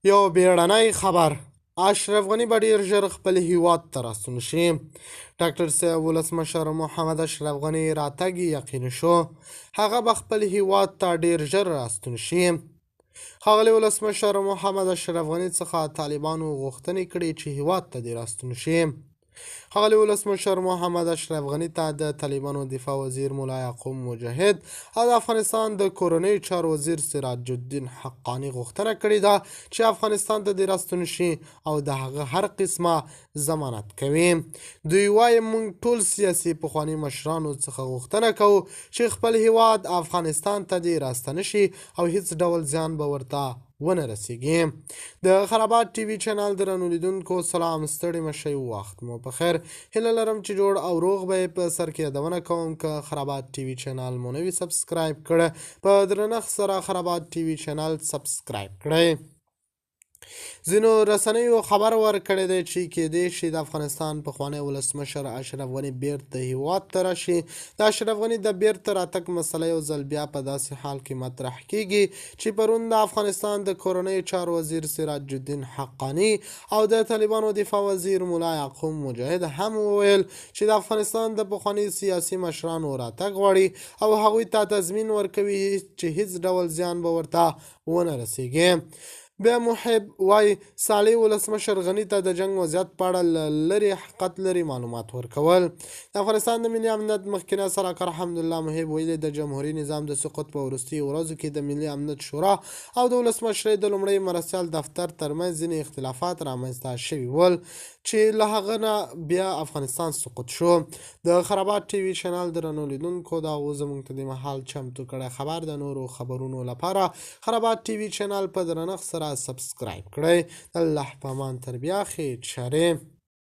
یو بیړنی خبر: اشرف غني به ډیر ژر خپل هیواد ته راستون شي. ډاکټر صاحب ولسمشر محمد اشرف غني راتګ یقیني شو. هغه به خپل هیواد ته ډیر ژر راستون شي. ښاغلي ولسمشر محمد اشرف غني څخه طالبانو غوښتنې کړې چې هیواد ته دې راستون شي. ښاغلي ولسمشر محمد اشرف غني ته د طالبانو دفاع وزیر ملا یعقوب مجاهد او د افغانستان د کورنیو چارو وزیر سراج الدین حقاني غوښتنه کړې ده چې افغانستان ته دې راستون شي او د هغه هر قسمه ضمانت کوي. دوی وایي موږ ټول سیاسي پخواني مشرانو څخه غوښتنه کوو چې خپل هیواد افغانستان ته دې راستنه شي او هیڅ ډول زیان به ورته ونه رسیږي. د خرابات ټي وي چینل درنو لیدونکو سلام، ستړي مشئ، وخت مو په خیر. هیله لرم چې جوړ او روغ به یې په سر کې یادونه کوم که خرابات ټي وي چینل مو نوي سبسکرایب کړه په درنښت سره خرابات ټي وي چینل سبسکرایب کړئ. ځینو رسنیو خبر ورکړی دی چې کېدای شي د افغانستان پخوانی ولسمشر اشرف غني بیرته هیواد ته راشي. د اشرف غني د بیرته راتګ مسله یو ځل بیا په داسې حال کې مطرح کیږي چې پرون د افغانستان د کورنیو چارو وزیر سراج الدین حقاني او د طالبانو دفاع وزیر ملا یعقوب مجاهد هم وویل چې د افغانستان د پخواني سیاسي مشرانو راتګ غواړي او هغوی ته تضمین ورکوي چې هیڅ ډول زیان به ورته ونه رسیږي. بیا محب وای صالح ولسمشر غني ته د جنگ وضعیت په اړه لري حقیقت لري معلومات ورکول. د افغانستان د ملي امنیت مخکنی سلاکار حمدالله محب ویلي د جمهوریت نظام د سقوط په وروستیو ورځو کې د ملي امنیت شورا او د ولسمشرۍ د لومړي مرستیال دفتر ترمنځ ځینې اختلافات رامنځته شوي ول چې له هغه نه بیا افغانستان سقوط شو. د خرابات ټي وي چینل درنو لیدونکو دا زموږ ته د مهال چمتو کړی خبر د نورو خبرونو لپاره خرابات ټي وي چینل په درنښت سره سبسکرایب کړئ. الله په امان، تر بیا خیر چارې.